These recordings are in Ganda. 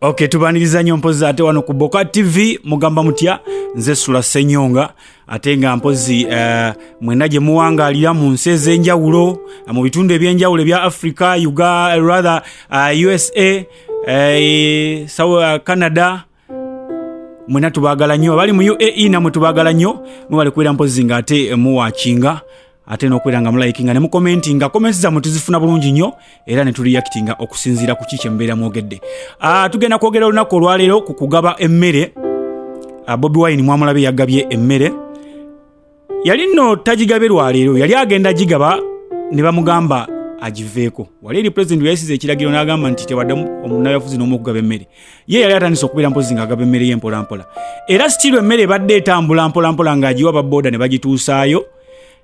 Okay, tubaniriza nnyo mpozi ate wano ku BOCAT TV mugamba mutya nze Sula Senyonga ate nga mpozi mwena gye muwangaalira mu nsi ez'enjawulo mu bitundu eby'enjawulo ebya Africa, USA, Canada. Mwena tubaagala nnyo abali mu UAE namwe tubaagala nnyo mwebale kubeera mpozi nga ate muwaakinga ate n'okubeera nga mulayikinga ne mukomentinga. Comments zammwe tuzifuna bulungi nnyo era ne tureactinga okusinziira ku kiki mbeera mwogedde. Tugenda kwogera olunaku olwaleero ku kugaba emmere. Bobi Wine mwamulabe yagabye emmere. Yali nno tagigabe lwaleero, yali agenda gigaba ne bamugamba agiveeko. Waleeri president yasize ekiragiro n'agamba nti tewaddamu omunnayafuzi n'omu okugaba emmere. Ye yali atandise okubeera mpozi ng'agaba emmere ye mpola mpola. Era sitiru emmere ebadde etambula mpola mpola ng'agiwa babooda ne bagituusaayo.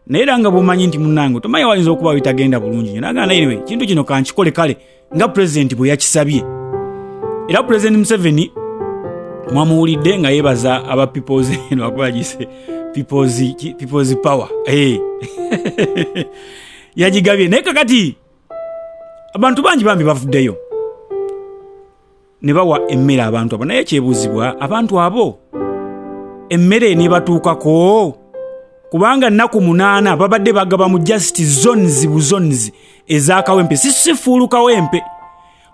Naye era nga bw'omanyi nti munnange tomanyi wayinza okuba bitagenda bulungi nnyo. N'agamba anyway, kintu kino kankikole kale nga president bwe yakisabye. Era president Museven mwamuwulidde nga yeebaza aba people's people's power. Yagigabye naye kakati abantu bangi bambi bavuddeyo ne bawa emmere abantu abo. Naye kyebuuzibwa abantu abo emmere ne batuukako kubanga nnaku 8 babadde bagaba mu just zones buzones ezakawempe. Sifuulu kawempe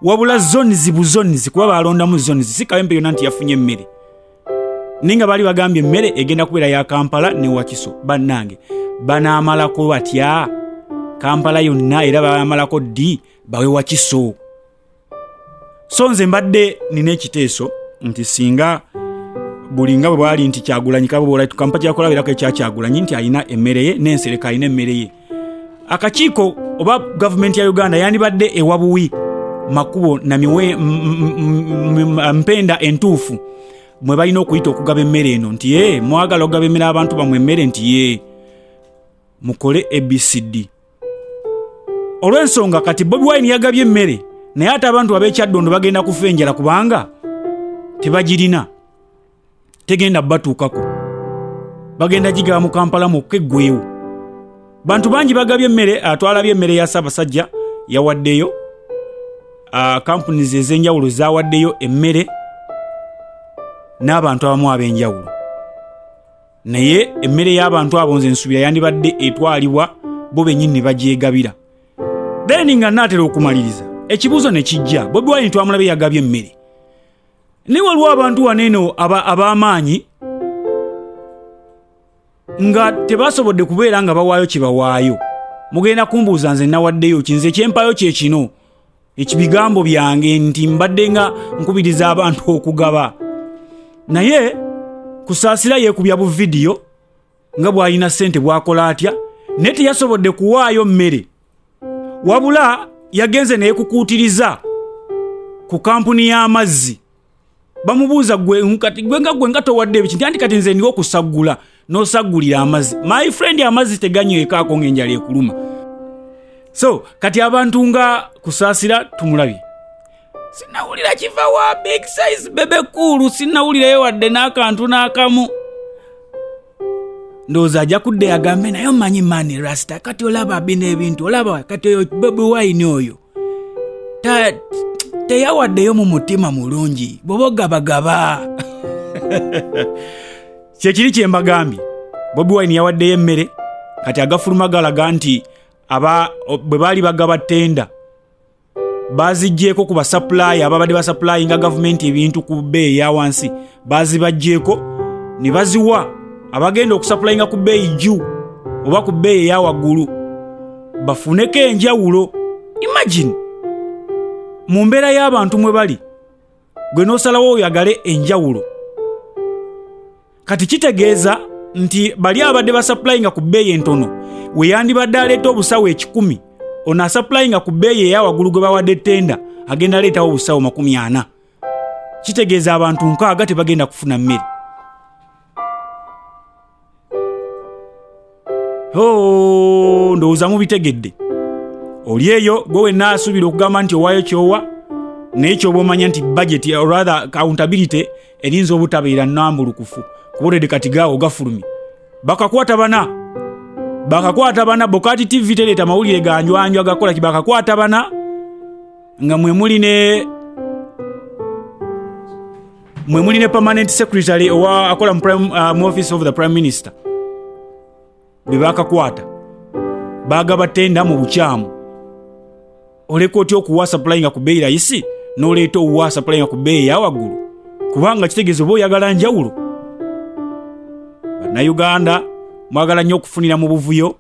wabula zones buzones kuba balonda mu zones si kawempe yonna nti yafunye emmere. Ninga bali bagambye emmere egenda kubeera ya Kampala ne Wakiso. Bannange banaamalako batya Kampala yonna era baamalako ddi bawe Wakiso. So nze mbadde nina ekiteeso nti singa bulinga bwe bwali nti Kyagulanyi kabo bwola tukampa kyakolabirako Kyagulanyi nti alina emmere ye n'ensereka alina emmere ye. Akakiiko oba government ya Uganda yandibadde ewabuwi makubo na miwe mpenda entuufu mwe balina okuyita okugaba emmere eno nti mwagala okugaba emmere abantu bamwe emmere nti mukole ABCD. Olw'ensonga kati Bobi Wine yagabye emmere naye ate abantu ab'ekyaddondo bagenda kufa enjala kubanga tebagirina, tegenda batuukako, bagenda gigaba mu Kampala mukka eggweewo. Bantu bangi bagabye emmere. Twalabye emmere ya Ssaabasajja yawaddeyo, companies ez'enjawulo zawaddeyo emmere n'abantu abamu ab'enjawulo. Naye emmere y'abantu abo nze nsubira yandibadde etwalibwa bo bennyini ne bagyegabira. Then nga naatera okumaliriza ekibuuzo ne kijja, Bobi Wine twamulabe yagabye emmere. Naye waliwo abantu waneeno ab'amaanyi nga tebasobodde kubeera nga bawaayo kye bawaayo. Mugenda kumbuuza nze nawaddeyo kinze kyempayo kye kino ekibigambo byange nti mbadde nga nkubiriza abantu okugaba. Naye Kusasira yeekubya bu vidiyo nga bw'alina ssente bw'akola atya naye teyasobodde kuwaayo mmere. Wabula yagenze naye kukuutiriza ku kampuni y'amazzi. Bamubuuza gwe nga towadde ebikinti anti kati nze ndiwo kusaggula n'osaggulira amazzi. My friend amazzi teganyweekaako ng'enjala ekuluma. So kati abantu nga Kusasira tumulabye. Sinawulira kiva wa big size Bebecool, sinawulirayo wadde n'akantu n'akamu. Ndowooza ajja kudde agambe naye omanyi mani Rasta kati olaba bino ebintu, olaba kati oyo Bobi Wine oyo teyawaddeyo mu mutima mulungi bw'obagabagaba. Kyekiri kye mbagambye, Bobi Wine yawaddeyo emmere kati agafuluma galaga nti bwe baali bagaba ttenda baziggyeko ku basupplier ababadde basupplyinga gavumenti ebintu ku bbeeyi ya wansi, bazibaggyeko ne baziwa abagenda okusupplyinga ku bbeeyi jju oba ku bbeeyi eya waggulu bafuneko enjawulo. Imagine mu mbeera y'abantu mwe bali gwe n'osalawo oyagale enjawulo. Kati kitegeeza nti bali abadde basupplyinga ku bbeeyi entono we yandibadde aleeta obusawo 100, ono asupplyinga ku bbeeyi eya waggulu gwe bawadde ttenda agenda aleetawo obusawo 40. Kitegeeza abantu 60 tebagenda kufuna mmere. Ndowooza mubitegedde. Oli eyo gwe wenna asuubira okugamba nti owaayo kyowa naye kyoba omanya nti budget or rather accountability erinza obutabeera nnambulukufu kubodde kati gaawo gafulumi. Bakakwata bana BOCAT TV tereta mawulire ganjwanjwa gakola kibakakwata bana nga mwe muli ne mwe muli ne permanent secretary owa akola mu office of the prime minister bebakakwata bagaba tenda mu bukyamu oleko otyo okuwa supply nga ku bbeeyi rayisi n'oleeta owa supply nga ku bbeeyi ya waggulu kubanga kitegeeza oba oyagala njawulo. Bannayuganda mwagala nnyo okufunira mu buvuyo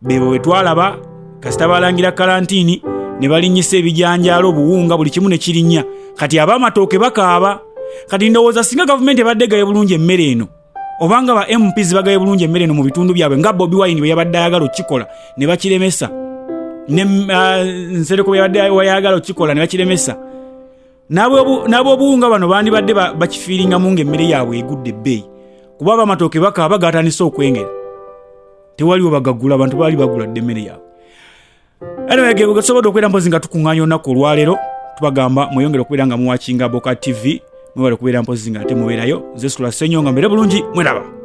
bebo bwe twalaba kasita balangira kalantiini ne balinnyisa ebijanjaalo obuwunga buli kimu ne kirinnya kati ab'amatooke bakaaba. Kati ndowooza singa gavumenti ebadde egaye bulungi emmere eno obanga ba MPs bagaye bulungi emmere eno mu bitundu byabwe nga Bobi bwe yabadde ayagala okikola ne bakiremesa ne Nsereko bwe yabadde ayagala okikola ne bakiremesa nabo obuwunga bano bandibadde bakifiiringa mu ng'emmere yaabwe egudde ebbeeyi kuba ab'amatooke bakaaba gatandise okwengera tewaliwo bagagula abantu baali bagula dde emmere yaabwe. Anyway, gasobodde okubeera mpozi nga tukuŋŋaanya olunaku olwaleero tubagamba mweyongere okubeera nga muwakinga BOCAT TV mwebale okubeera mpozi nga ate mubeerayo nze Sula Ssenyonga mbere bulungi mweraba.